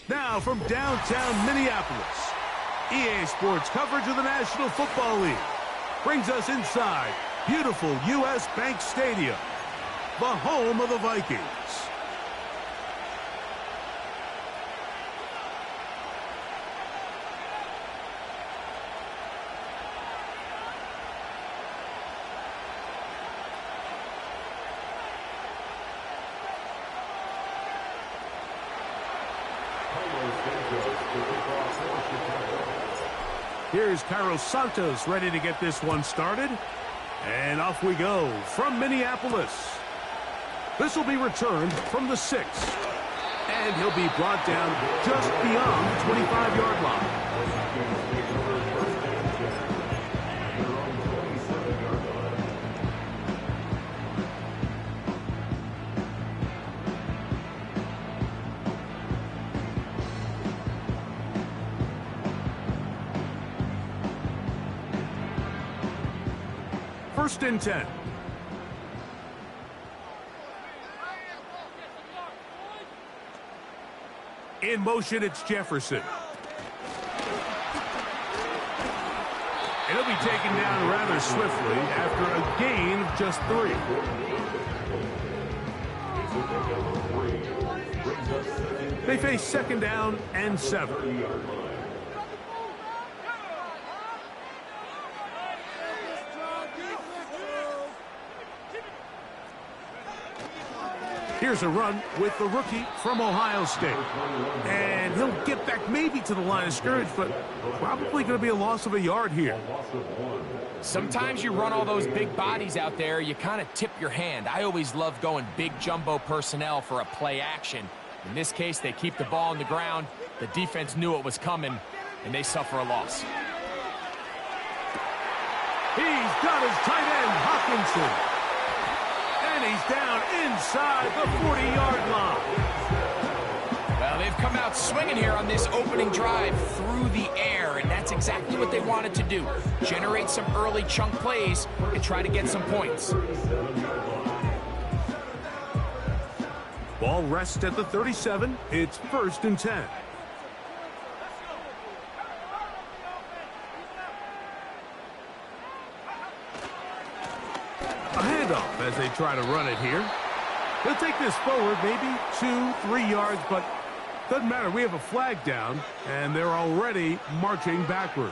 Now from downtown Minneapolis, EA Sports coverage of the National Football League brings us inside beautiful U.S. Bank Stadium, the home of the Vikings. Here's Carlos Santos ready to get this one started. And off we go from Minneapolis. This will be returned from the 6. And he'll be brought down just beyond the 25-yard line. First and 10. In motion, it's Jefferson. And he'll be taken down rather swiftly after a gain of just 3. They face second down and 7. Here's a run with the rookie from Ohio State. And he'll get back maybe to the line of scrimmage, but probably going to be a loss of a yard here. Sometimes you run all those big bodies out there, you kind of tip your hand. I always love going big jumbo personnel for a play action. In this case, they keep the ball on the ground. The defense knew it was coming, and they suffer a loss. He's got his tight end, Hawkinson. And he's down inside the 40-yard line. Well, they've come out swinging here on this opening drive through the air, and that's exactly what they wanted to do. Generate some early chunk plays and try to get some points. Ball rests at the 37. It's first and 10. A handoff as they try to run it here. He'll take this forward, maybe 2-3 yards, but doesn't matter. We have a flag down, and they're already marching backward.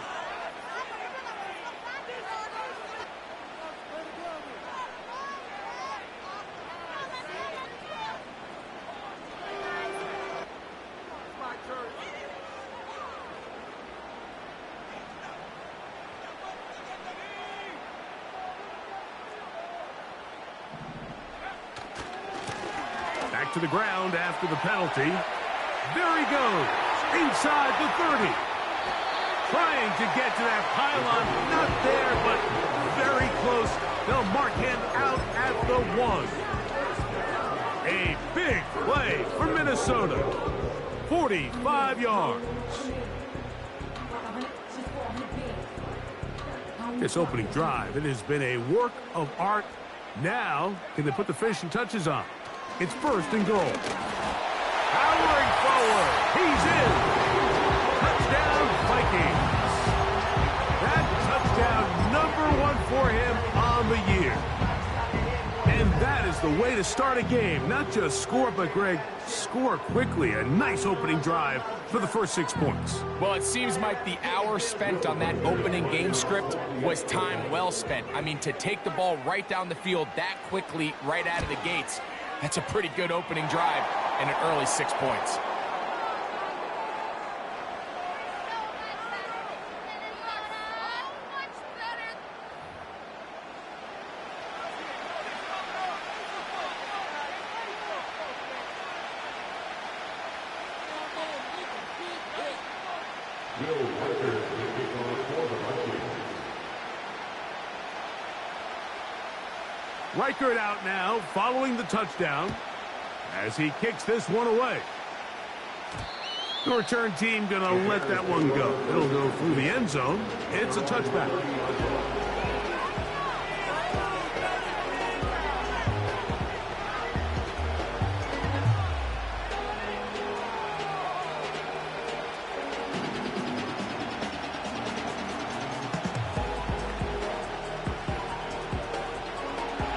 Back to the ground after the penalty. There he goes, inside the 30. Trying to get to that pylon, not there, but very close. They'll mark him out at the 1. A big play for Minnesota. 45 yards. This opening drive, it has been a work of art. Now, can they put the finishing touches on? It's first and goal. Powering forward. He's in. Touchdown, Vikings. That touchdown, number 1 for him on the year. And that is the way to start a game. Not just score, but, Greg, score quickly. A nice opening drive for the first 6 points. Well, it seems like the hour spent on that opening game script was time well spent. I mean, to take the ball right down the field that quickly right out of the gates, that's a pretty good opening drive and an early 6 points. Reichert out now, following the touchdown, as he kicks this one away. The return team going to let that one go. It'll go through the end zone. It's a touchback.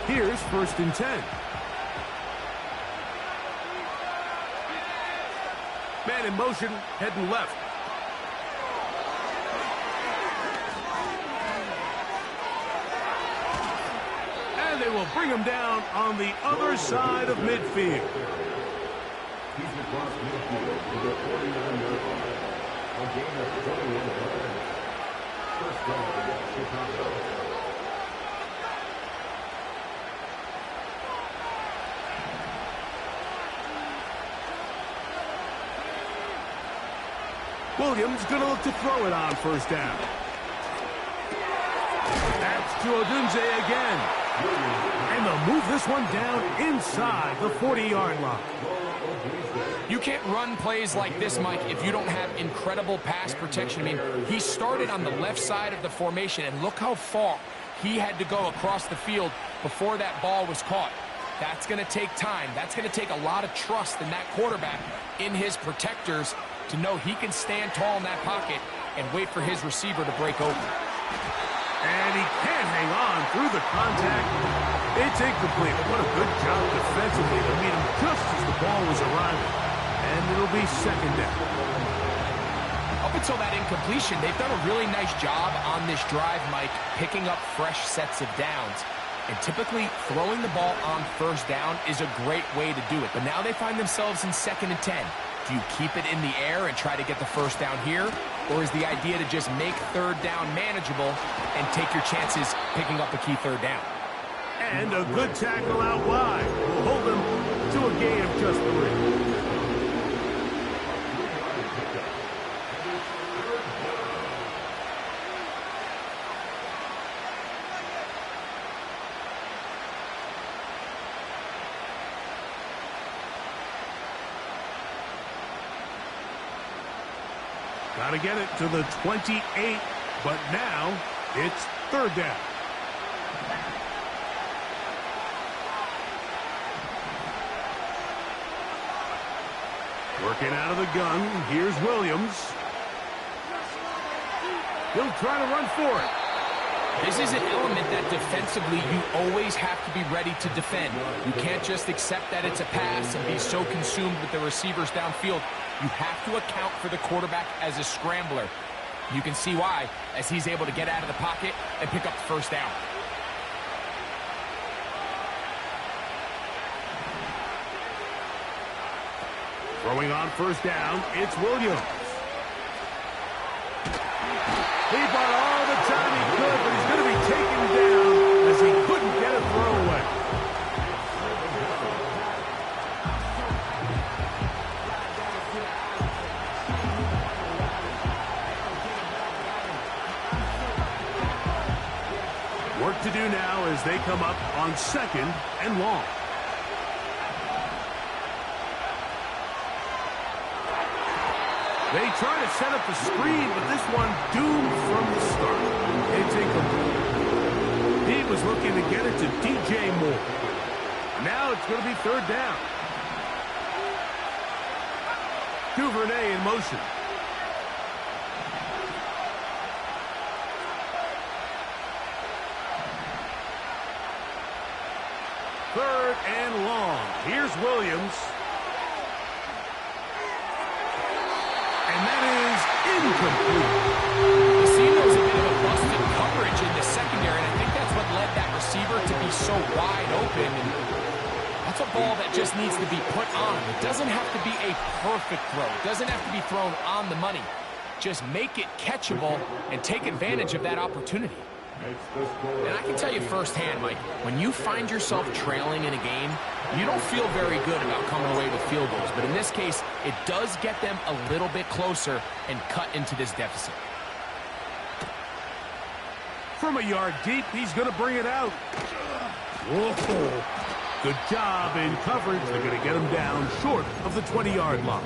Here's 1st and 10. Man in motion, heading left. And they will bring him down on the other side of midfield. He's across midfield to the 49-yard line. A gain of 21 yards. First down against Chicago. Williams going to look to throw it on 1st down. That's to Odunze again. And they'll move this one down inside the 40-yard line. You can't run plays like this, Mike, if you don't have incredible pass protection. I mean, he started on the left side of the formation, and look how far he had to go across the field before that ball was caught. That's going to take time. That's going to take a lot of trust in that quarterback, in his protectors, to know he can stand tall in that pocket and wait for his receiver to break open. And he can't hang on through the contact. It's incomplete. What a good job defensively to meet him just as the ball was arriving. And it'll be 2nd down. Up until that incompletion, they've done a really nice job on this drive, Mike, picking up fresh sets of downs. And typically, throwing the ball on 1st down is a great way to do it. But now they find themselves in 2nd and 10. Do you keep it in the air and try to get the 1st down here? Or is the idea to just make 3rd down manageable and take your chances picking up a key 3rd down? And a good tackle out wide will hold them to a gain of just 3. Got to get it to the 28, but now it's 3rd down. Working out of the gun, here's Williams. He'll try to run for it. This is an element that defensively you always have to be ready to defend. You can't just accept that it's a pass and be so consumed with the receivers downfield. You have to account for the quarterback as a scrambler. You can see why, as he's able to get out of the pocket and pick up the 1st down. Throwing on 1st down, it's Williams. He bought all the time he could, but he's going to be taken down as he couldn't get a throw away. Work to do now as they come up on 2nd and long. They try to set up the screen, but this one doomed from the start. It's incomplete. He was looking to get it to DJ Moore. Now it's going to be 3rd down. Duvernay in motion. Third and long. Here's Williams. And that is incomplete. You see there was a bit of a busted coverage in the secondary, and I think that's what led that receiver to be so wide open. And that's a ball that just needs to be put on. It doesn't have to be a perfect throw. It doesn't have to be thrown on the money. Just make it catchable and take advantage of that opportunity. And I can tell you firsthand, Mike, when you find yourself trailing in a game, you don't feel very good about coming away with field goals. But in this case, it does get them a little bit closer and cut into this deficit. From a yard deep, he's going to bring it out. Whoa. Good job in coverage. They're going to get him down short of the 20-yard line.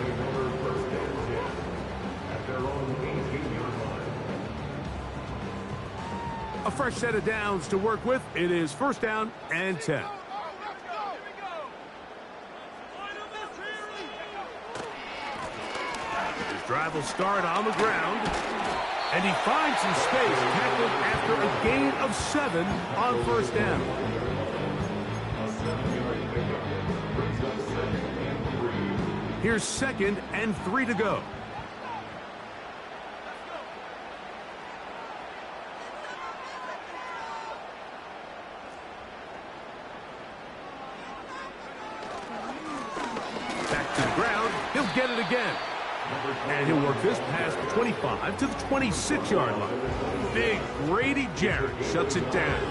A fresh set of downs to work with. It is 1st down and 10. His drive will start on the ground. And he finds some space, tackled after a gain of 7 on 1st down. Here's 2nd and 3 to go. Back to the ground. He'll get it again. And he'll work this past the 25 to the 26-yard line. Big Grady Jarrett shuts it down.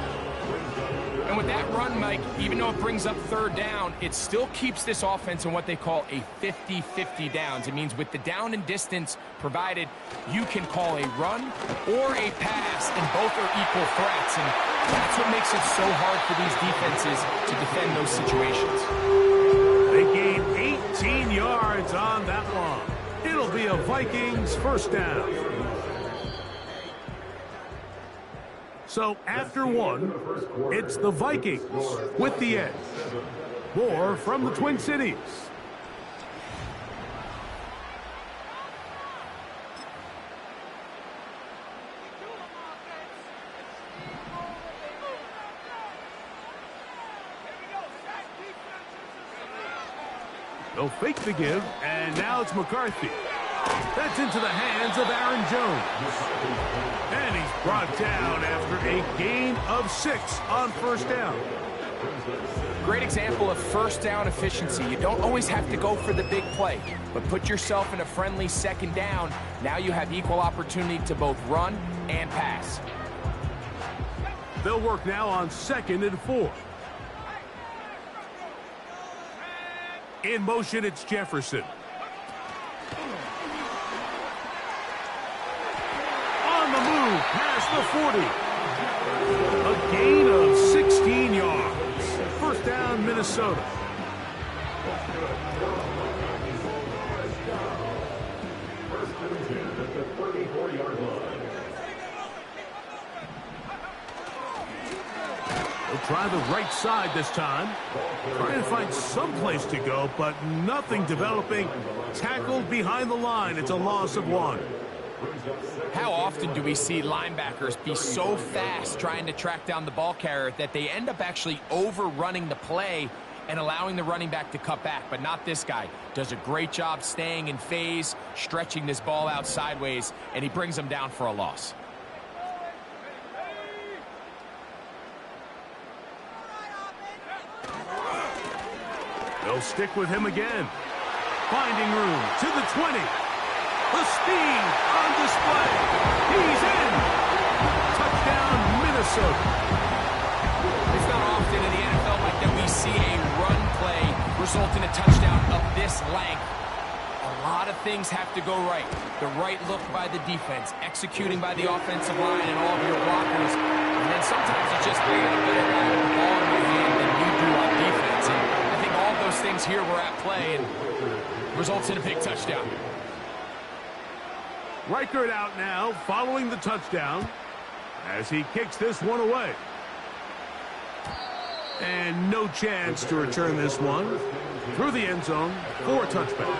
And with that run, Mike, even though it brings up 3rd down, it still keeps this offense in what they call a 50-50 downs. It means with the down and distance provided, you can call a run or a pass, and both are equal threats. And that's what makes it so hard for these defenses to defend those situations. They gain 18 yards on that one. It'll be a Vikings 1st down. So after 1, it's the Vikings with the edge. More from the Twin Cities. They'll fake the give, and now it's McCarthy. That's into the hands of Aaron Jones. And he's brought down after a gain of 6 on 1st down. Great example of 1st down efficiency. You don't always have to go for the big play, but put yourself in a friendly 2nd down. Now you have equal opportunity to both run and pass. They'll work now on 2nd and 4. In motion, it's Jefferson. On the move, past the 40. A gain of 16 yards. 1st down, Minnesota. They'll try the right side this time. Trying to find some place to go, but nothing developing. Tackled behind the line. It's a loss of 1. How often do we see linebackers be so fast trying to track down the ball carrier that they end up actually overrunning the play and allowing the running back to cut back? But not this guy. Does a great job staying in phase, stretching this ball out sideways, and he brings them down for a loss. They'll stick with him again. Finding room to the 20. The speed on display. He's in. Touchdown, Minnesota. It's not often in the NFL like that we see a run play result in a touchdown of this length. A lot of things have to go right. The right look by the defense, executing by the offensive line and all of your blockers. And then sometimes it's just I got a better guy with the ball in my hand than you do on defense. And I think all those things here were at play and results in a big touchdown. Reichert out now following the touchdown as he kicks this one away. And no chance to return this one through the end zone for a touchback.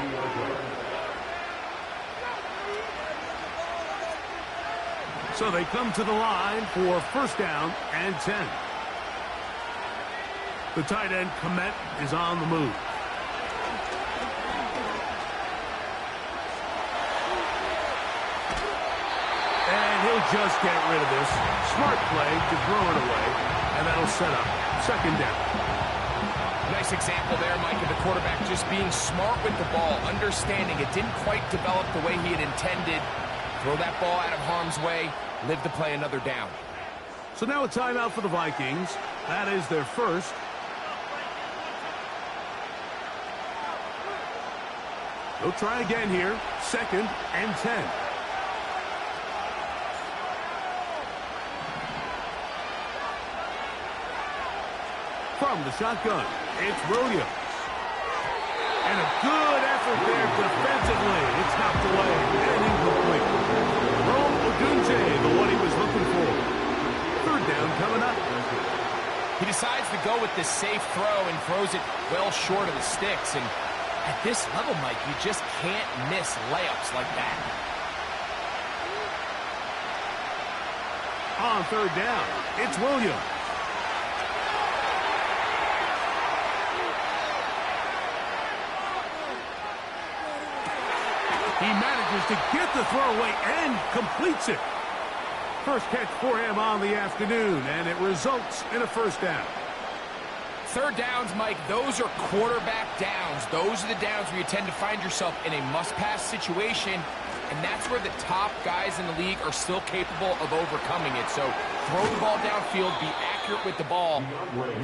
So they come to the line for 1st down and 10. The tight end, Komet, is on the move. And he'll just get rid of this. Smart play to throw it away, and that'll set up 2nd down. Nice example there, Mike, of the quarterback just being smart with the ball, understanding it didn't quite develop the way he had intended. Throw that ball out of harm's way, live to play another down. So now a timeout for the Vikings. That is their first. They'll try again here. 2nd and 10. From the shotgun, it's Williams. And a good effort there defensively. It's knocked away and incomplete. Rome Odunze, the one he was looking for. 3rd down coming up. He decides to go with this safe throw and throws it well short of the sticks. And at this level, Mike, you just can't miss layups like that. On 3rd down, it's Williams. He manages to get the throw away and completes it. First catch for him on the afternoon, and it results in a first down. Third downs, Mike, those are quarterback downs. Those are the downs where you tend to find yourself in a must-pass situation, and that's where the top guys in the league are still capable of overcoming it. So throw the ball downfield, be accurate with the ball.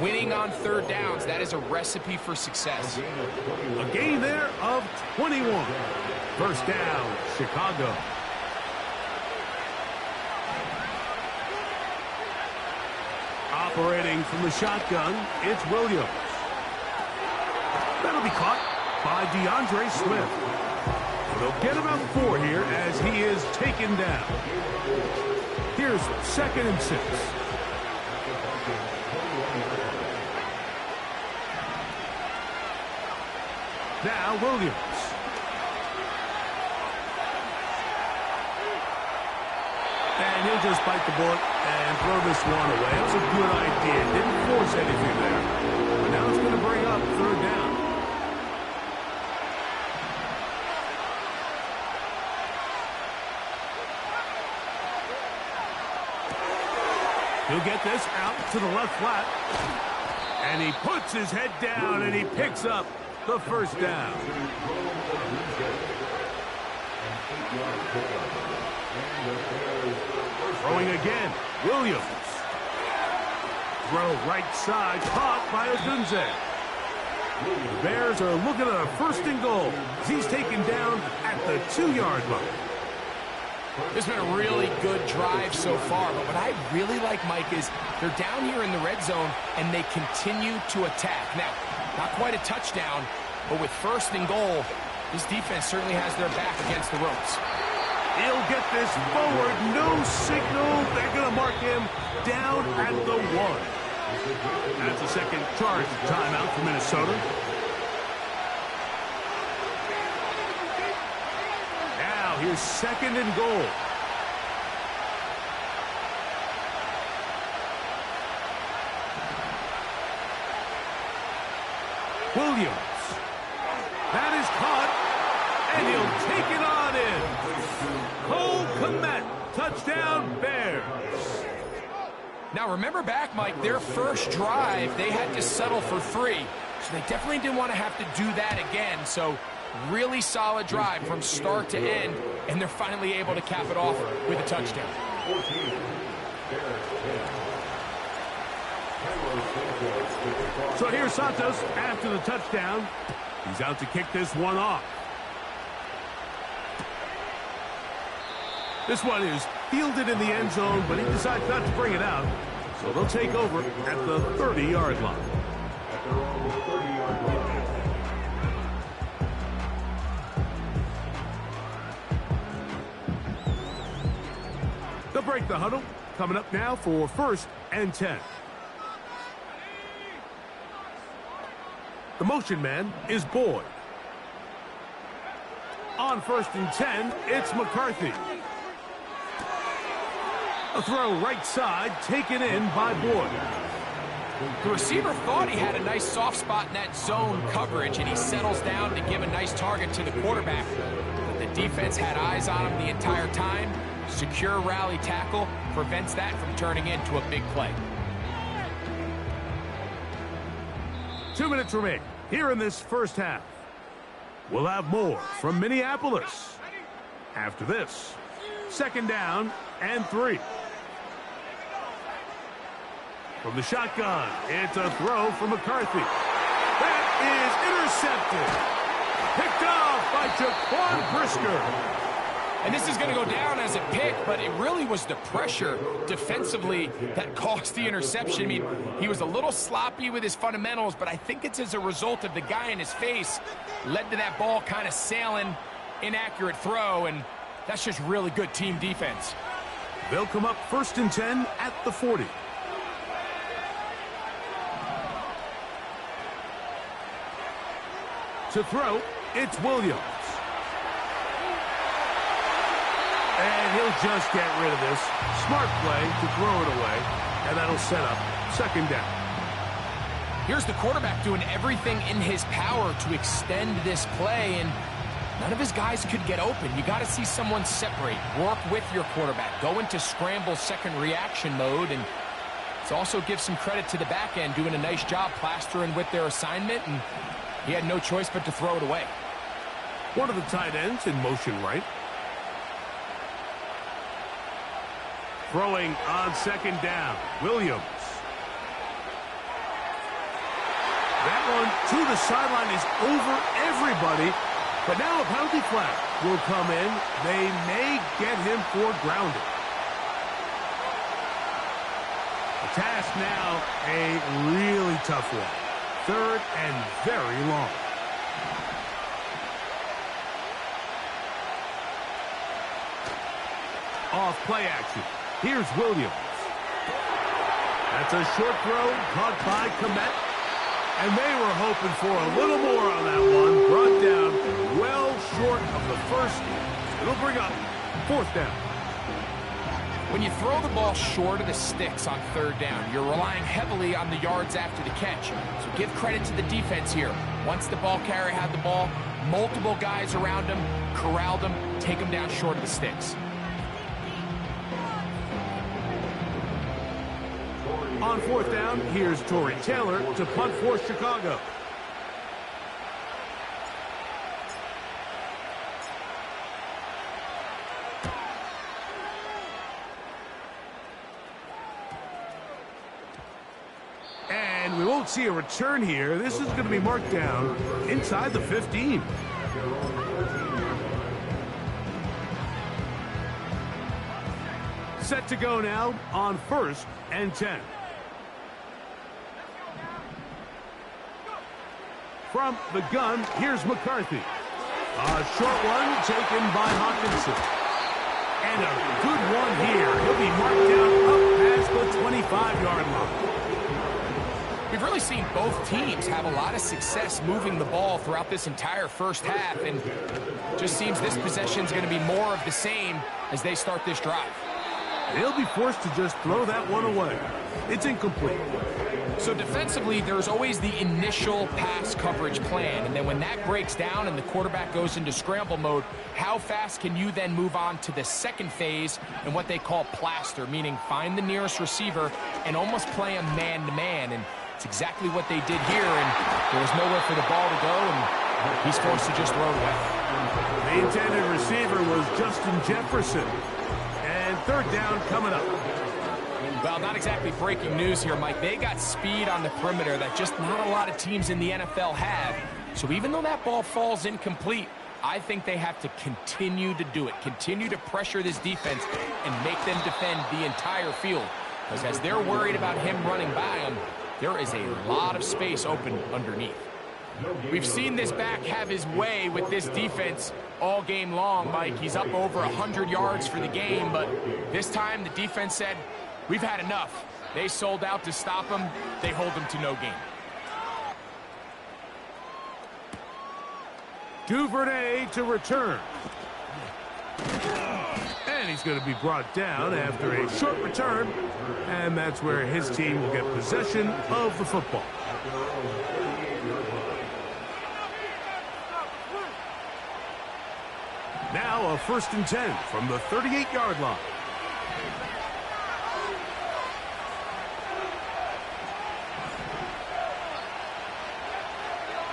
Winning on third downs, that is a recipe for success. A gain there of 21. First down, Chicago. Operating from the shotgun, it's Williams. That'll be caught by DeAndre Swift. They'll get about 4 here as he is taken down. Here's 2nd and 6. Now Williams. And he'll just bite the bullet and throw this one away. It's a good idea. Didn't force anything there. But now it's going to bring up third down. He'll get this out to the left flat. And he puts his head down and he picks up the first down. Throwing again, Williams. Throw right side, caught by Odunze. The Bears are looking at a 1st and goal as he's taken down at the 2-yard line. This has been a really good drive so far, but what I really like, Mike, is they're down here in the red zone and they continue to attack. Now, not quite a touchdown, but with 1st and goal, this defense certainly has their back against the ropes. He'll get this forward, no signal. They're going to mark him down at the 1. That's a second charge timeout for Minnesota. Now here's 2nd and goal. Williams. That is caught, and he'll take it on in. Cole Kmet, touchdown Bears. Now remember back, Mike, their first drive, they had to settle for 3. So they definitely didn't want to have to do that again. So really solid drive from start to end, and they're finally able to cap it off with a touchdown. So here's Santos after the touchdown. He's out to kick this one off. This one is fielded in the end zone, but he decides not to bring it out. So they'll take over at the 30-yard line. They'll break the huddle. Coming up now for 1st and 10. The motion man is Boyd. On 1st and 10, it's McCarthy. A throw right side, taken in by Boyd. The receiver thought he had a nice soft spot in that zone coverage, and he settles down to give a nice target to the quarterback. But the defense had eyes on him the entire time. Secure rally tackle prevents that from turning into a big play. 2 minutes remain here in this first half. We'll have more from Minneapolis after this. 2nd down and 3. From the shotgun, it's a throw from McCarthy. That is intercepted. Picked off by Jaquan Brisker. And this is going to go down as a pick, but it really was the pressure defensively that caused the interception. I mean, he was a little sloppy with his fundamentals, but I think it's as a result of the guy in his face led to that ball kind of sailing, inaccurate throw, and that's just really good team defense. They'll come up 1st and 10 at the 40. To throw, it's Williams. And he'll just get rid of this. Smart play to throw it away, and that'll set up 2nd down. Here's the quarterback doing everything in his power to extend this play, and None of his guys could get open. You got to see someone separate, work with your quarterback, go into scramble second reaction mode, and it also gives some credit to the back end doing a nice job plastering with their assignment, and he had no choice but to throw it away. One of the tight ends in motion right. Throwing on second down, Williams. That one to the sideline is over everybody, but now a penalty flag will come in. They may get him for grounding. The task now, a really tough one. Third and very long. Off play action. Here's Williams. That's a short throw caught by Komet. And they were hoping for a little more on that one. Brought down well short of the first. It'll bring up fourth down. When you throw the ball short of the sticks on third down, you're relying heavily on the yards after the catch. So give credit to the defense here. Once the ball carrier had the ball, multiple guys around him, corralled him, take him down short of the sticks. On fourth down, here's Torrey Taylor to punt for Chicago. And we won't see a return here. This is going to be marked down inside the 15. Set to go now on 1st and 10. From the gun, here's McCarthy. A short one taken by Hawkinson. And a good one here. He'll be marked down up past the 25-yard line. We've really seen both teams have a lot of success moving the ball throughout this entire first half, and just seems this possession is going to be more of the same as they start this drive. They'll be forced to just throw that one away. It's incomplete. So defensively, there's always the initial pass coverage plan, and then when that breaks down and the quarterback goes into scramble mode, how fast can you then move on to the second phase and what they call plaster, meaning find the nearest receiver and almost play a man-to-man, and it's exactly what they did here, and there was nowhere for the ball to go, and he's forced to just throw it away. The intended receiver was Justin Jefferson, and third down coming up. Well, not exactly breaking news here, Mike. They got speed on the perimeter that just not a lot of teams in the NFL have. So even though that ball falls incomplete, I think they have to continue to do it, continue to pressure this defense and make them defend the entire field. Because as they're worried about him running by them, there is a lot of space open underneath. We've seen this back have his way with this defense all game long, Mike. He's up over 100 yards for the game, but this time the defense said, we've had enough. They sold out to stop him. They hold him to no gain. Duvernay to return. And he's going to be brought down after a short return. And that's where his team will get possession of the football. Now a 1st and 10 from the 38-yard line.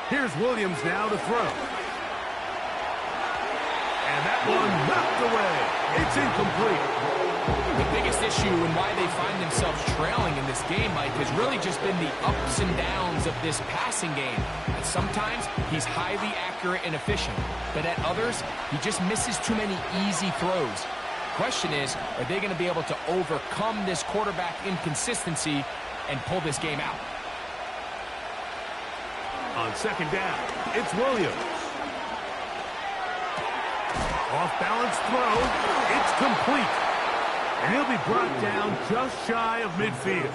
Here's Williams now to throw. And that one knocked away. It's incomplete. The biggest issue and why they find themselves trailing in this game, Mike, has really just been the ups and downs of this passing game. And sometimes he's highly accurate and efficient, but at others, he just misses too many easy throws. Question is, are they going to be able to overcome this quarterback inconsistency and pull this game out? On second down, it's Williams. Off-balance throw. It's complete. And he'll be brought down just shy of midfield.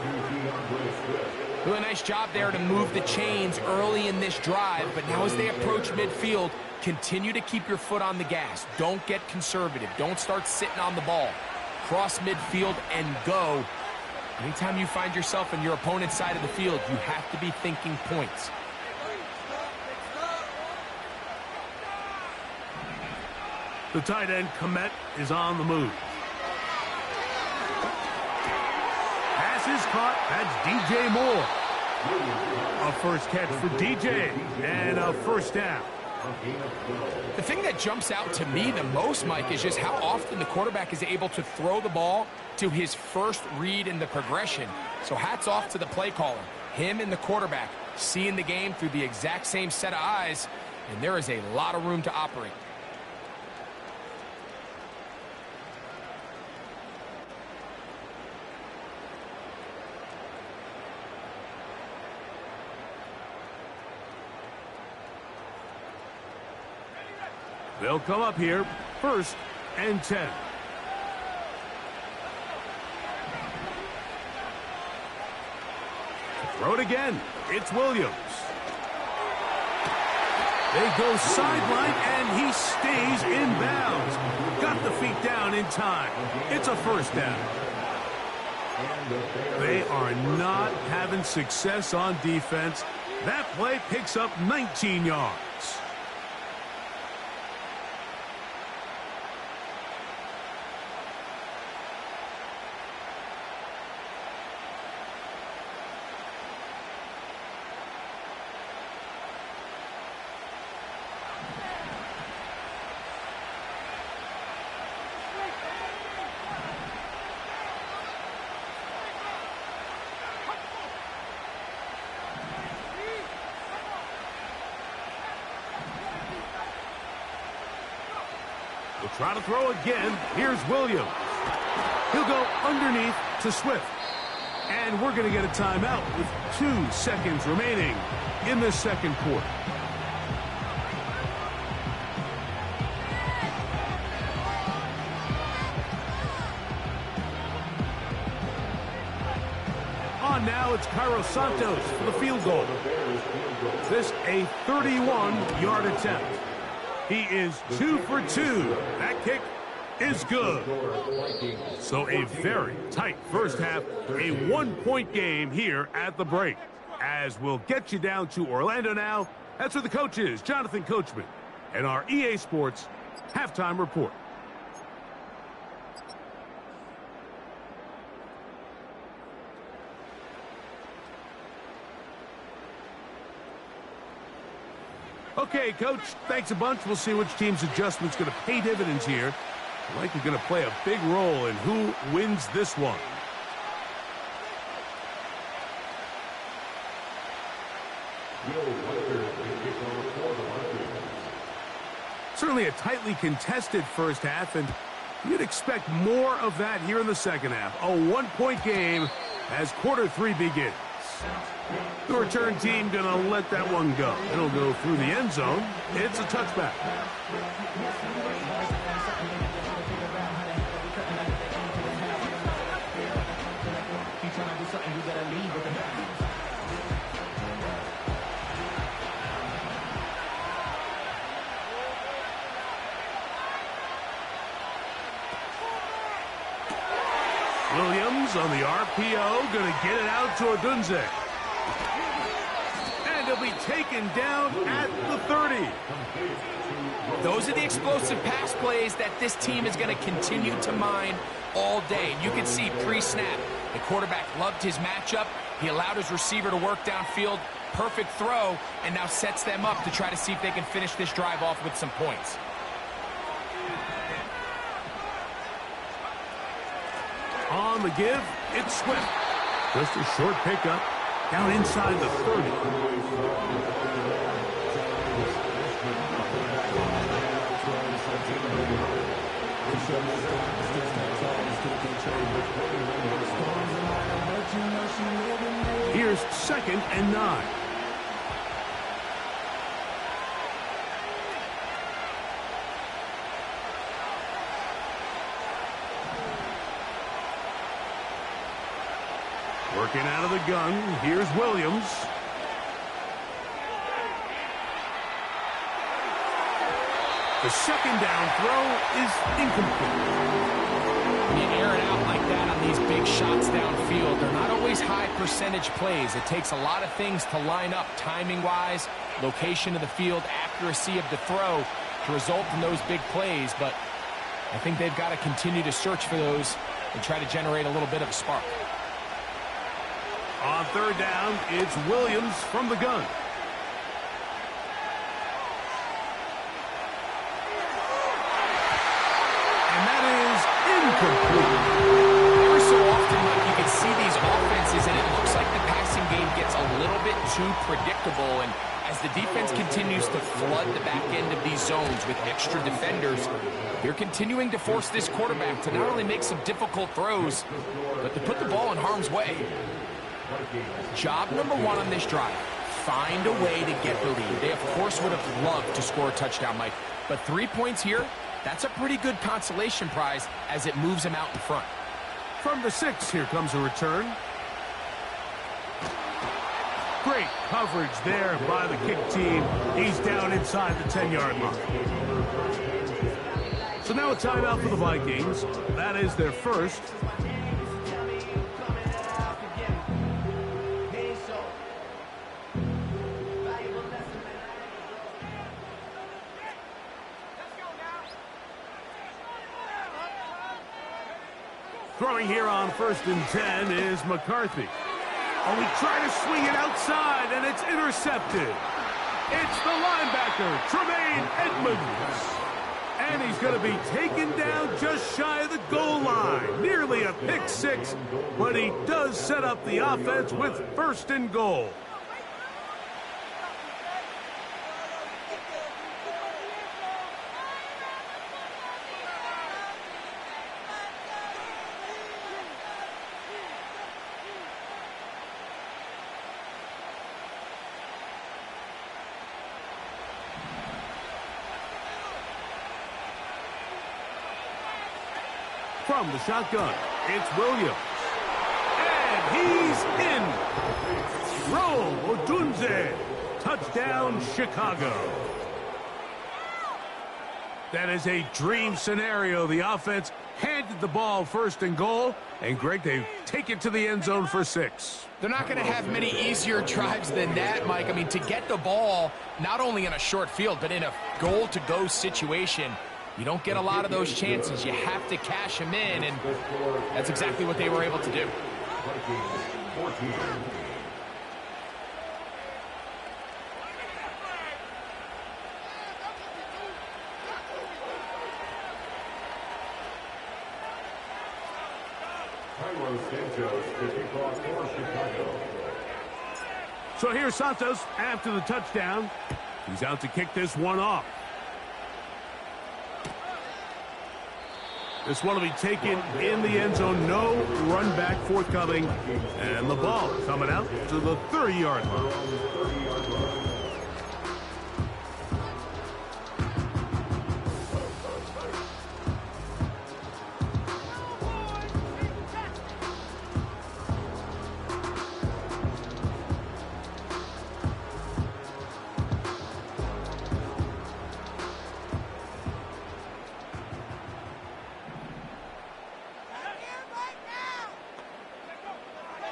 Doing a nice job there to move the chains early in this drive, but now as they approach midfield, continue to keep your foot on the gas. Don't get conservative. Don't start sitting on the ball. Cross midfield and go. Anytime you find yourself on your opponent's side of the field, you have to be thinking points. The tight end, Komet, is on the move. Pass is caught. That's DJ Moore. A first catch for DJ, and a first down. The thing that jumps out to me the most, Mike, is just how often the quarterback is able to throw the ball to his first read in the progression. So hats off to the play caller. Him and the quarterback seeing the game through the exact same set of eyes, and there is a lot of room to operate. They'll come up here, 1st and 10. Throw it again. It's Williams. They go sideline, and he stays in bounds. Got the feet down in time. It's a first down. They are not having success on defense. That play picks up 19 yards. We'll try to throw again. Here's Williams. He'll go underneath to Swift. And we're going to get a timeout with 2 seconds remaining in the second quarter. On now, it's Cairo Santos for the field goal. This a 31-yard attempt. He is 2 for 2. That kick is good. So a very tight first half, a 1-point game here at the break. As we'll get you down to Orlando now, that's where the coach is, Jonathan Coachman, and our EA Sports halftime report. Okay, Coach, thanks a bunch. We'll see which team's adjustment's going to pay dividends here. Likely going to play a big role in who wins this one. Certainly a tightly contested first half, and you'd expect more of that here in the second half. A 1-point game as quarter 3 begins. The return team going to let that one go. It'll go through the end zone. It's a touchback. Williams on the RPO, going to get it out to Odunze. And he'll be taken down at the 30. Those are the explosive pass plays that this team is going to continue to mine all day. And you can see pre-snap, the quarterback loved his matchup. He allowed his receiver to work downfield. Perfect throw, and now sets them up to try to see if they can finish this drive off with some points. On the give, it's Swift. Just a short pickup down inside the 30. Here's 2nd and 9. Working out of the gun, here's Williams. The 2nd down throw is incomplete. When you air it out like that on these big shots downfield, they're not always high percentage plays. It takes a lot of things to line up timing-wise, location of the field, accuracy of the throw, to result in those big plays, but I think they've got to continue to search for those and try to generate a little bit of a spark. On third down, it's Williams from the gun. And that is incomplete. Every so often, Mike, you can see these offenses, and it looks like the passing game gets a little bit too predictable. And as the defense continues to flood the back end of these zones with extra defenders, they're continuing to force this quarterback to not only make some difficult throws, but to put the ball in harm's way. Job number one on this drive, find a way to get the lead. They, of course, would have loved to score a touchdown, Mike, but 3 points here, that's a pretty good consolation prize as it moves them out in front. From the 6, here comes a return. Great coverage there by the kick team. He's down inside the 10-yard line. So now a timeout for the Vikings. That is their first. Throwing here on 1st and 10 is McCarthy. Oh, he tried to swing it outside, and it's intercepted. It's the linebacker, Tremaine Edmonds. And he's going to be taken down just shy of the goal line. Nearly a pick six, but he does set up the offense with 1st and goal. From the shotgun, it's Williams. And he's in. Rome Odunze. Touchdown, Chicago. That is a dream scenario. The offense handed the ball 1st and goal. And, Greg, they take it to the end zone for 6. They're not going to have many easier drives than that, Mike. I mean, to get the ball, not only in a short field, but in a goal-to-go situation, you don't get a lot of those chances. You have to cash them in, and that's exactly what they were able to do. So here's Santos after the touchdown. He's out to kick this one off. This one will be taken in the end zone. No run back forthcoming. And the ball coming out to the 30-yard line.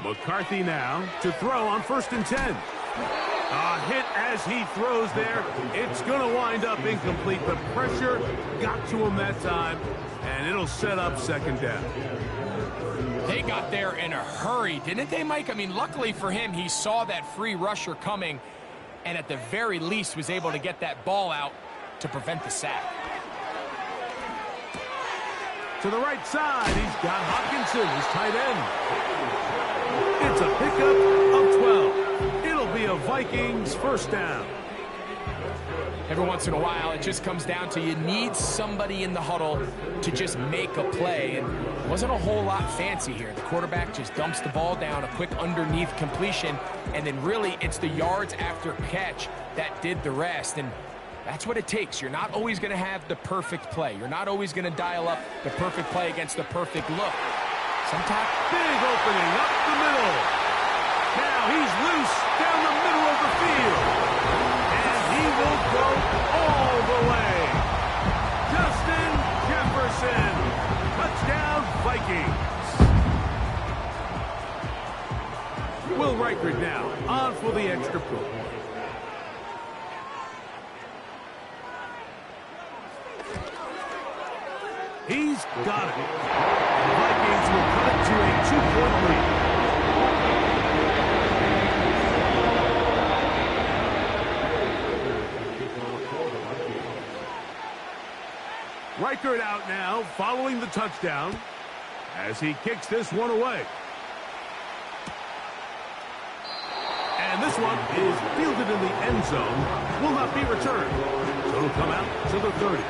McCarthy now to throw on 1st and 10. A hit as he throws there. It's going to wind up incomplete. The pressure got to him that time, and it'll set up 2nd down. They got there in a hurry, didn't they, Mike? I mean, luckily for him, he saw that free rusher coming, and at the very least was able to get that ball out to prevent the sack. To the right side, he's got Hopkinson, his tight end. It's a pickup of 12. It'll be a Vikings 1st down. Every once in a while, it just comes down to you need somebody in the huddle to just make a play. And it wasn't a whole lot fancy here. The quarterback just dumps the ball down, a quick underneath completion, and then really it's the yards after catch that did the rest. And that's what it takes. You're not always going to have the perfect play. You're not always going to dial up the perfect play against the perfect look. Sometimes big opening up the middle. Now he's loose down the middle of the field. And he will go all the way. Justin Jefferson. Touchdown, Vikings. Will Reichert now on for the extra point. He's got it. The Vikings will cut it to a 2-point lead. Riker it out now, following the touchdown, as he kicks this one away. And this one is fielded in the end zone, will not be returned. So it'll come out to the 30.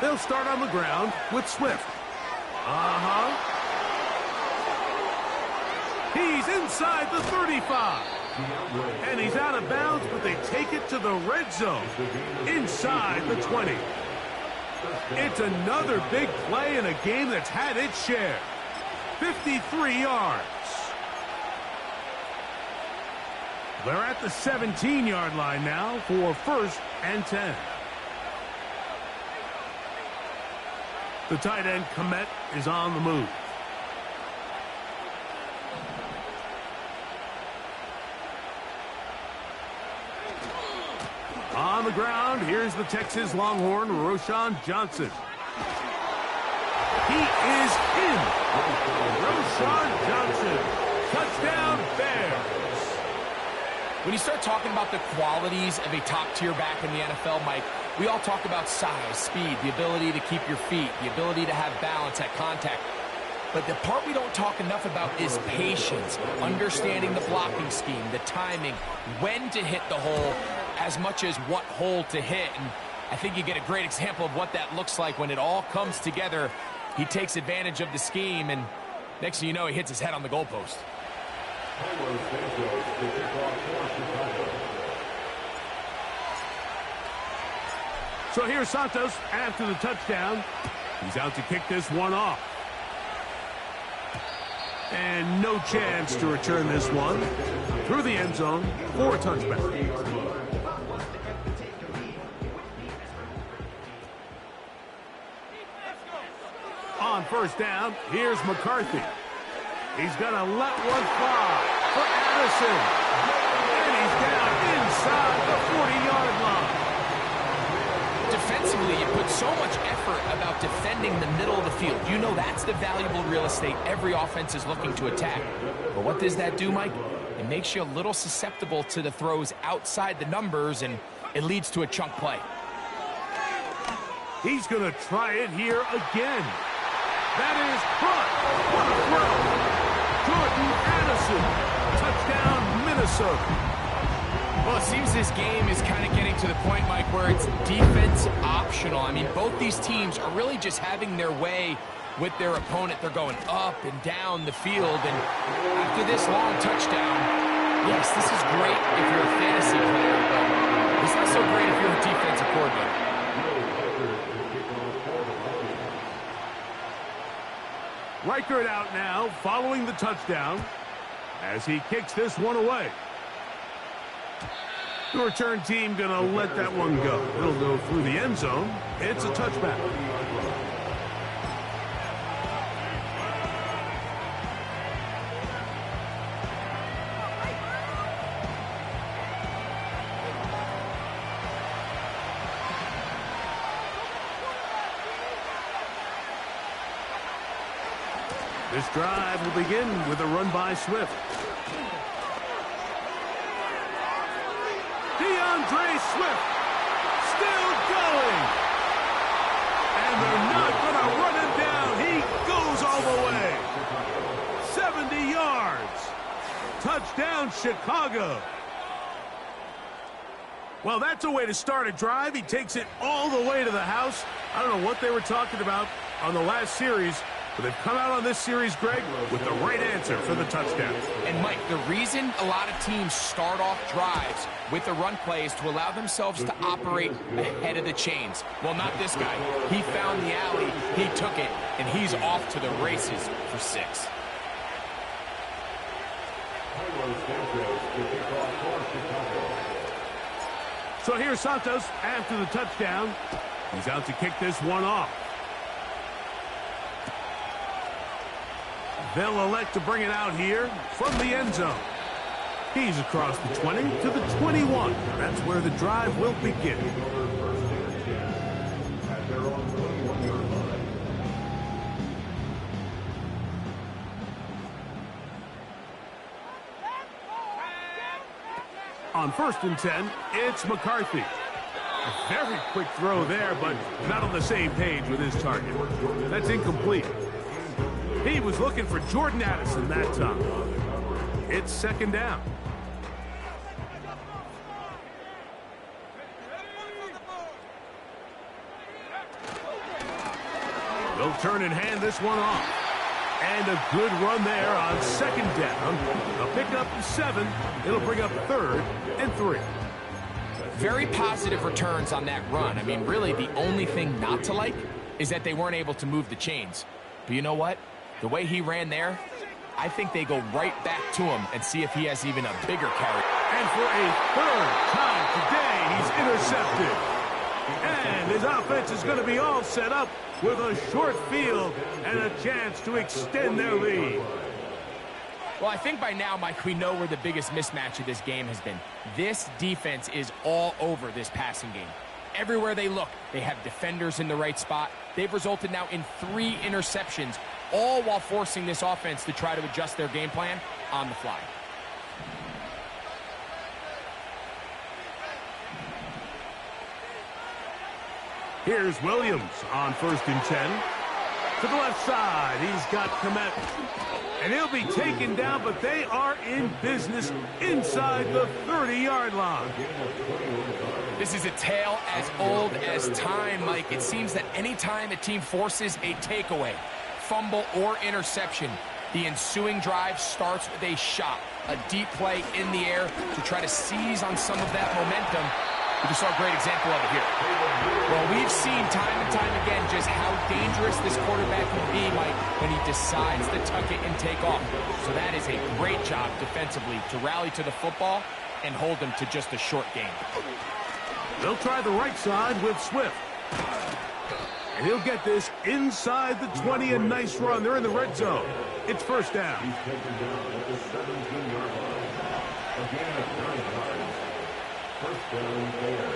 They'll start on the ground with Swift. He's inside the 35. And he's out of bounds, but they take it to the red zone. Inside the 20. It's another big play in a game that's had its share. 53 yards. They're at the 17-yard line now for 1st and 10. The tight end, Komet, is on the move. On the ground, here's the Texas Longhorn, Roschon Johnson. He is in. Roschon Johnson. Touchdown, Bears. When you start talking about the qualities of a top-tier back in the NFL, Mike, we all talk about size, speed, the ability to keep your feet, the ability to have balance at contact. But the part we don't talk enough about is patience, understanding the blocking scheme, the timing, when to hit the hole, as much as what hole to hit. And I think you get a great example of what that looks like when it all comes together. He takes advantage of the scheme, and next thing you know, he hits his head on the goalpost. So here's Santos after the touchdown. He's out to kick this one off. And no chance to return this one through the end zone for a touchback. On 1st down, here's McCarthy. He's going to let one fly for Addison. And he's down inside the 40-yard line. Defensively, you put so much effort about defending the middle of the field. You know that's the valuable real estate every offense is looking to attack. But what does that do, Mike? It makes you a little susceptible to the throws outside the numbers, and it leads to a chunk play. He's going to try it here again. That is caught. What a throw. Jordan Addison. Touchdown, Minnesota. Well, it seems this game is kind of getting to the point, Mike, where it's defense optional. I mean, both these teams are really just having their way with their opponent. They're going up and down the field, and after this long touchdown, yes, this is great if you're a fantasy player, but it's not so great if you're a defensive coordinator. Riker it out now, following the touchdown, as he kicks this one away. The return team going to let that one go. It'll go through the end zone. It's a touchback. This drive will begin with a run by Swift. DeAndre Swift still going. And they're not going to run him down. He goes all the way. 70 yards. Touchdown, Chicago. Well, that's a way to start a drive. He takes it all the way to the house. I don't know what they were talking about on the last series, but they've come out on this series, Greg, with the right answer for the touchdown. And, Mike, the reason a lot of teams start off drives with the run play is to allow themselves to operate ahead of the chains. Well, not this guy. He found the alley, he took it, and he's off to the races for 6. So here's Santos after the touchdown. He's out to kick this one off. They'll elect to bring it out here from the end zone. He's across the 20 to the 21. That's where the drive will begin. On 1st and 10, it's McCarthy. A very quick throw there, but not on the same page with his target. That's incomplete. He was looking for Jordan Addison that time. It's 2nd down. They'll turn and hand this one off. And a good run there on 2nd down. A pickup 7. It'll bring up 3rd and 3. Very positive returns on that run. I mean, really, the only thing not to like is that they weren't able to move the chains. But you know what? The way he ran there, I think they go right back to him and see if he has even a bigger carry. And for a 3rd time today, he's intercepted. And his offense is going to be all set up with a short field and a chance to extend their lead. Well, I think by now, Mike, we know where the biggest mismatch of this game has been. This defense is all over this passing game. Everywhere they look, they have defenders in the right spot. They've resulted now in 3 interceptions, all while forcing this offense to try to adjust their game plan on the fly. Here's Williams on 1st and 10. To the left side, he's got Komet. And he'll be taken down, but they are in business inside the 30-yard line. This is a tale as old as time, Mike. It seems that anytime a team forces a takeaway, fumble, or interception, the ensuing drive starts with a shot, a deep play in the air to try to seize on some of that momentum. We just saw a great example of it here. Well, we've seen time and time again just how dangerous this quarterback can be, Mike, when he decides to tuck it and take off. So that is a great job defensively to rally to the football and hold them to just a short game. They'll try the right side with Swift. And he'll get this inside the 20, a nice run. They're in the red zone. It's 1st down. He's taken down at the 17-yard line. Again at 9 yards. 1st down there.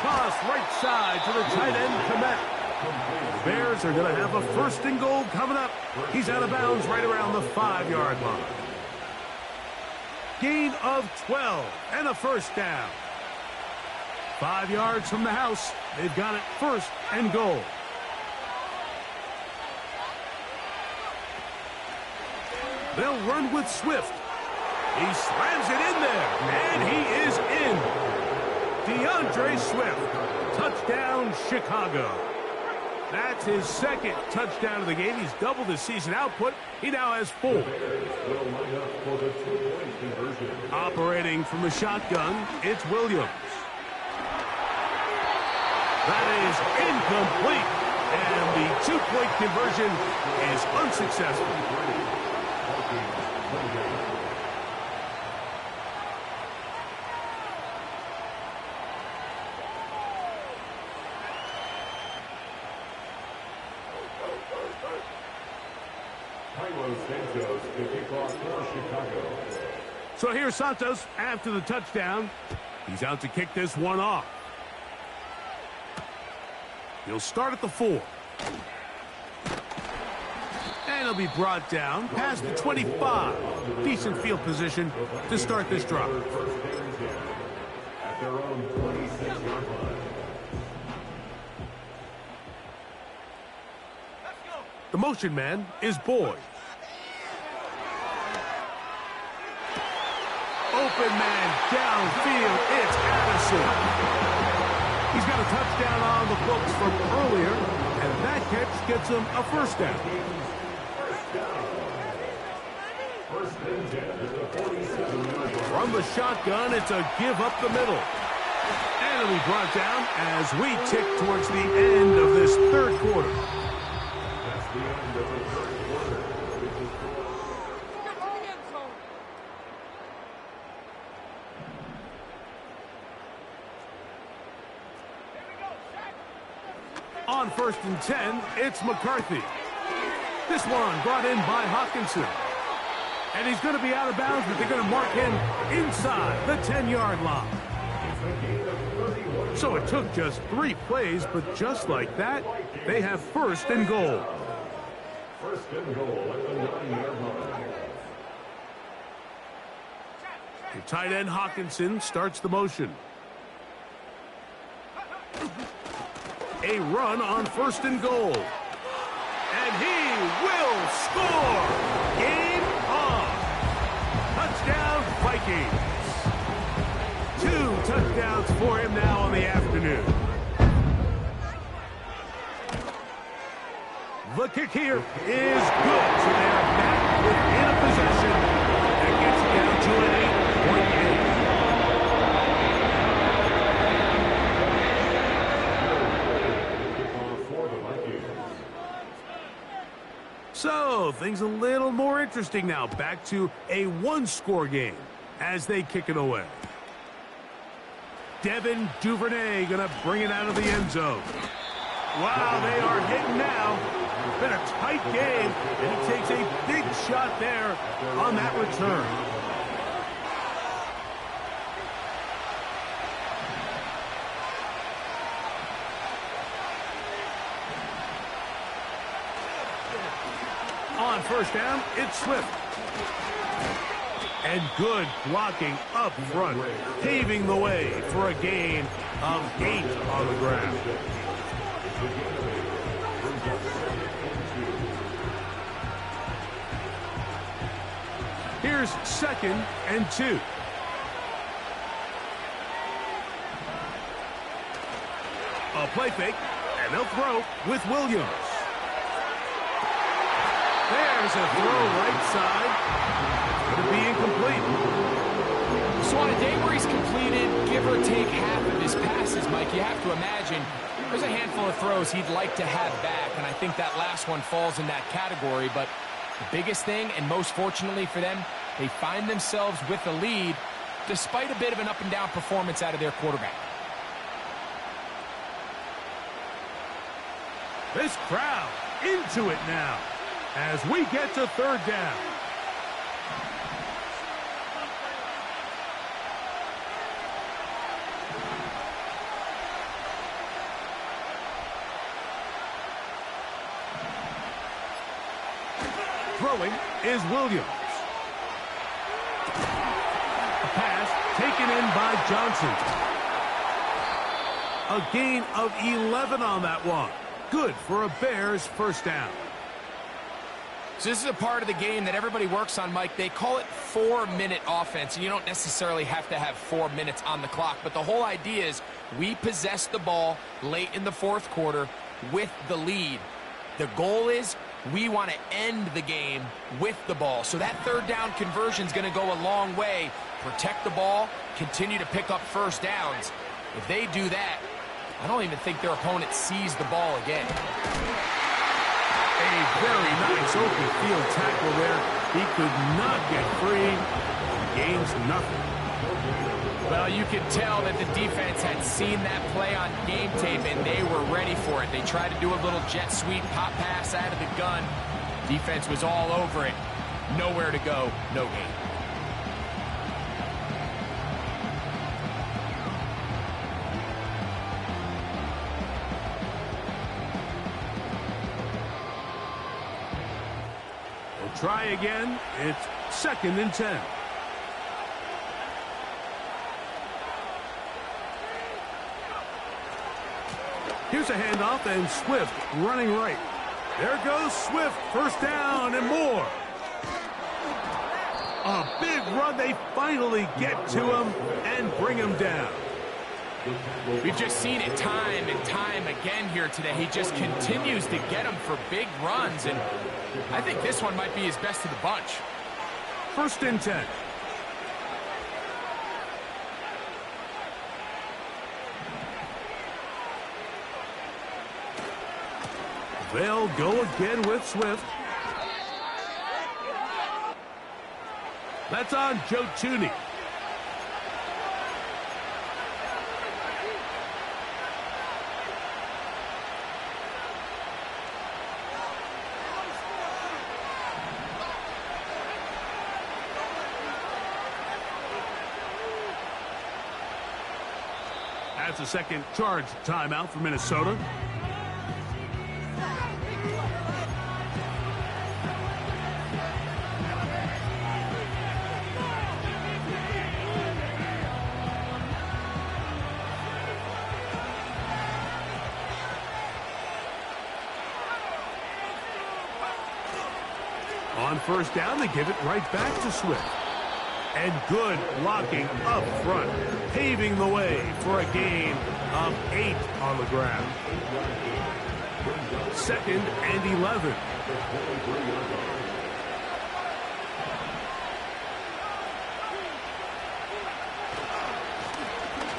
Toss right side to the tight end, Komet. The Bears are going to have a 1st and goal coming up. He's out of bounds right around the 5-yard line. Gain of 12 and a 1st down. 5 yards from the house. They've got it 1st and goal. They'll run with Swift. He slams it in there, and he is in. DeAndre Swift, touchdown Chicago. That's his 2nd touchdown of the game. He's doubled his season output. He now has 4. Operating from the shotgun, it's Williams. That is incomplete, and the 2-point conversion is unsuccessful. So here's Santos after the touchdown. He's out to kick this one off. He'll start at the 4. And he'll be brought down past the 25. Decent field position to start this drive. At their own 26-yard line. The motion man is Boyd. Open man downfield. It's Addison. He's got a touchdown on the books from earlier, and that catch gets him a 1st down. From the shotgun, it's a give up the middle. And it'll be brought down as we tick towards the end of this 3rd quarter. That's the end of the 3rd quarter. On 1st and 10, it's McCarthy. This one brought in by Hawkinson. And he's going to be out of bounds, but they're going to mark him inside the 10-yard line. So it took just 3 plays, but just like that, they have 1st and goal. 1st and goal at the 9-yard line. The tight end Hawkinson starts the motion. A run on 1st and goal. And he will score! Game on! Touchdown, Vikings! 2 touchdowns for him now on the afternoon. The kick here is good. So they are back within a possession. That gets it down to an 8-point game. So, things a little more interesting now. Back to a 1-score game as they kick it away. Devin Duvernay going to bring it out of the end zone. Wow, they are hitting now. It's been a tight game, and he takes a big shot there on that return. On 1st down, it's Swift. And good blocking up front, paving the way for a gain of 8 on the ground. Here's 2nd and 2. A play fake, and they'll throw with Williams. There's a throw right side. It's going to be incomplete. So on a day where he's completed, give or take half of his passes, Mike, you have to imagine there's a handful of throws he'd like to have back, and I think that last one falls in that category. But the biggest thing, and most fortunately for them, they find themselves with a lead despite a bit of an up-and-down performance out of their quarterback. This crowd into it now as we get to 3rd down. Throwing is Williams. A pass taken in by Johnson. A gain of 11 on that one. Good for a Bears 1st down. So this is a part of the game that everybody works on, Mike. They call it 4-minute offense, and you don't necessarily have to have 4 minutes on the clock. But the whole idea is we possess the ball late in the 4th quarter with the lead. The goal is we want to end the game with the ball. So that 3rd down conversion is going to go a long way. Protect the ball, continue to pick up 1st downs. If they do that, I don't even think their opponent sees the ball again. A very nice open field tackle there. He could not get free. Gains nothing. Well, you could tell that the defense had seen that play on game tape, and they were ready for it. They tried to do a little jet sweep pop pass out of the gun. Defense was all over it. Nowhere to go, no gain. Try again. It's 2nd and 10. Here's a handoff, and Swift running right. There goes Swift, 1st down and more. A big run. They finally get to him and bring him down. We've just seen it time and time again here today. He just continues to get them for big runs, and I think this one might be his best of the bunch. 1st and 10. They'll go again with Swift. That's on Joe Tooney. That's a second charge timeout for Minnesota. On first down, they give it right back to Swift. And good blocking up front, paving the way for a gain of 8 on the ground. 2nd and 11.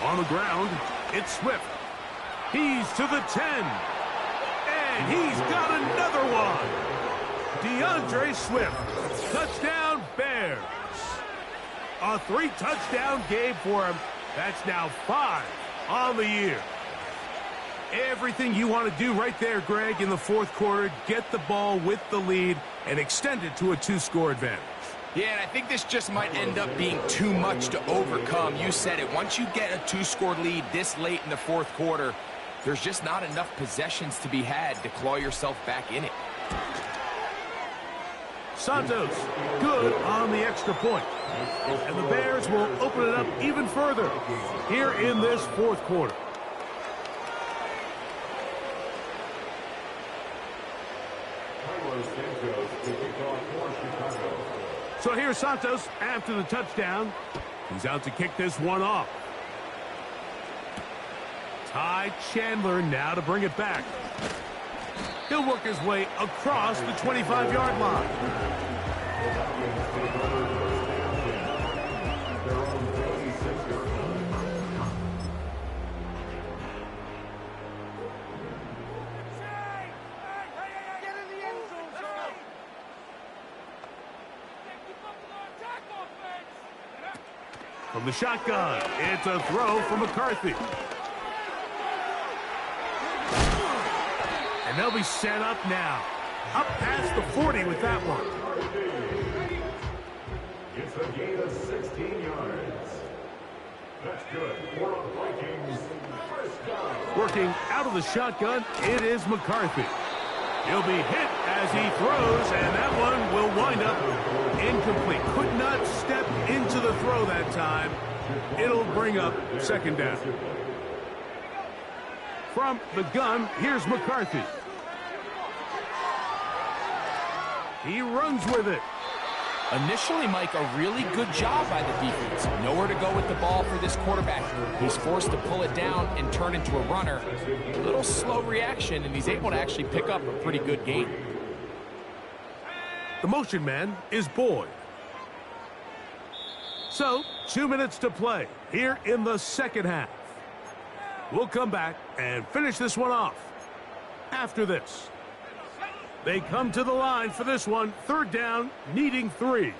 On the ground, it's Swift. He's to the 10. And he's got another one. DeAndre Swift. Touchdown, Bears. A 3-touchdown game for him. That's now 5 on the year. Everything you want to do right there, Greg, in the fourth quarter. Get the ball with the lead and extend it to a 2-score advantage. Yeah, and I think this just might end up being too much to overcome. You said it. Once you get a 2-score lead this late in the fourth quarter, there's just not enough possessions to be had to claw yourself back in it. Santos, good on the extra point. And the Bears will open it up even further here in this fourth quarter. So here's Santos after the touchdown. He's out to kick this one off. Ty Chandler now to bring it back. He'll work his way across the 25-yard line. From the shotgun, it's a throw from McCarthy. And they'll be set up now. Up past the 40 with that one. It's a gain of 16 yards. That's good for a Vikings first down. Working out of the shotgun, it is McCarthy. He'll be hit as he throws, and that one will wind up incomplete. Could not step into the throw that time. It'll bring up second down. From the gun, here's McCarthy. He runs with it. Initially, Mike, a really good job by the defense. Nowhere to go with the ball for this quarterback. He's forced to pull it down and turn into a runner. A little slow reaction, and he's able to actually pick up a pretty good gain. The motion man is Boyd. So, 2 minutes to play here in the second half. We'll come back and finish this one off after this. They come to the line for this one. Third down, needing 3.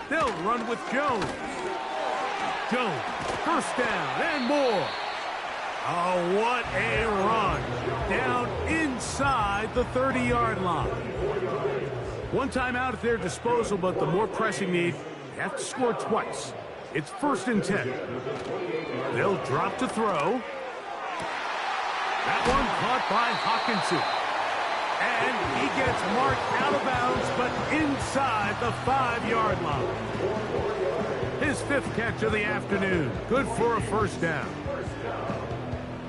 They'll run with Jones. Jones, first down and more. Oh, what a run. Down inside the 30-yard line. One timeout at their disposal, but the more pressing need, they have to score twice. It's 1st and 10. They'll drop to throw. That one caught by Hawkinson. And he gets marked out of bounds, but inside the 5-yard line. His 5th catch of the afternoon. Good for a first down.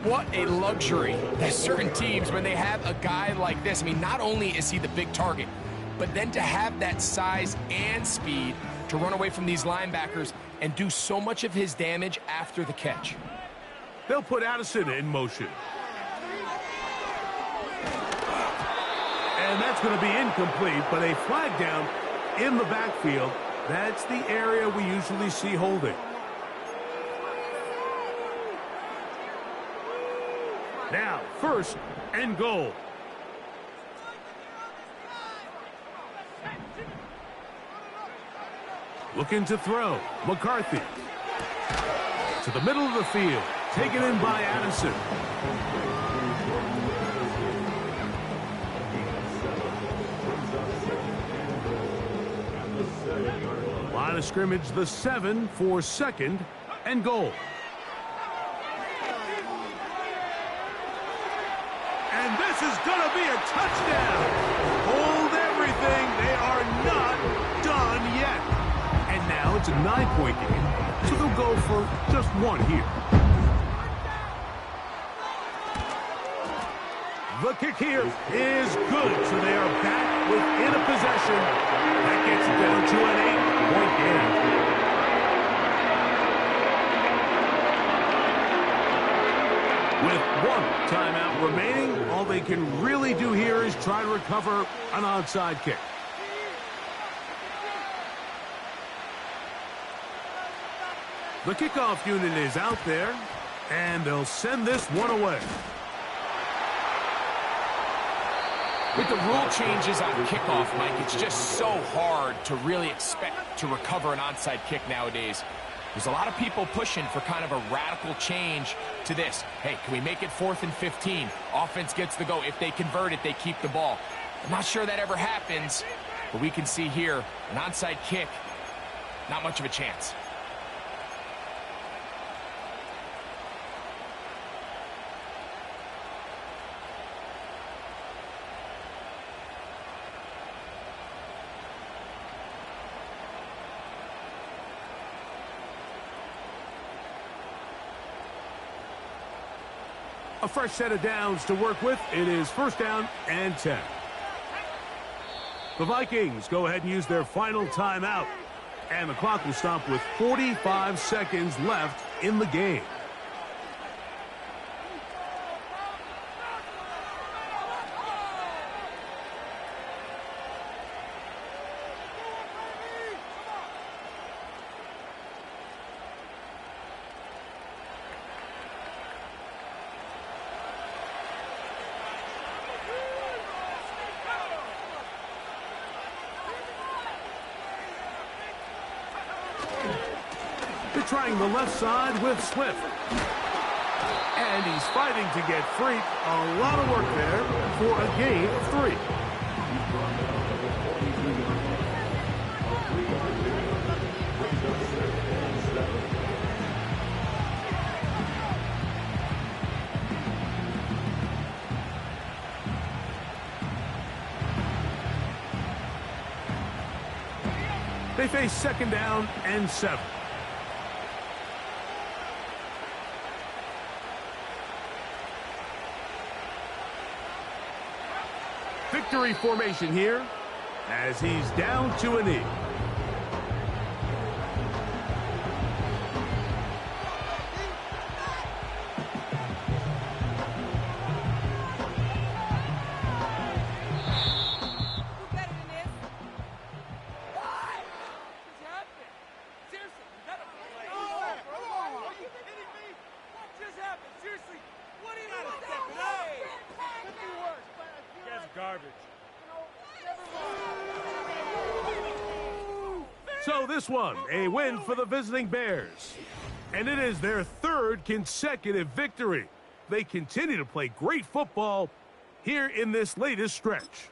What a luxury that certain teams, when they have a guy like this, I mean, not only is he the big target, but then to have that size and speed to run away from these linebackers and do so much of his damage after the catch. They'll put Addison in motion. And that's going to be incomplete, but a flag down in the backfield. That's the area we usually see holding. Now, 1st and goal. Looking to throw. McCarthy. To the middle of the field. Taken in by Addison. Line of scrimmage, the 7 for 2nd and goal. And this is going to be a touchdown. Hold everything. They are not done yet. And now it's a 9-point game, so they'll go for just one here. The kick here is good, so they are back within a possession. That gets it down to an 8-point game. With one timeout remaining, all they can really do here is try to recover an onside kick. The kickoff unit is out there, and they'll send this one away. With the rule changes on kickoff, Mike, it's just so hard to really expect to recover an onside kick nowadays. There's a lot of people pushing for kind of a radical change to this. Hey, can we make it 4th and 15? Offense gets the go. If they convert it, they keep the ball. I'm not sure that ever happens, but we can see here an onside kick, not much of a chance. A fresh set of downs to work with. It is 1st down and 10. The Vikings go ahead and use their final timeout. And the clock will stop with 45 seconds left in the game. Trying the left side with Swift. And he's fighting to get free. A lot of work there for a gain of 3. They face 2nd down and 7. Victory formation here as he's down to a knee. So this one, a win for the visiting Bears. And it is their 3rd consecutive victory. They continue to play great football here in this latest stretch.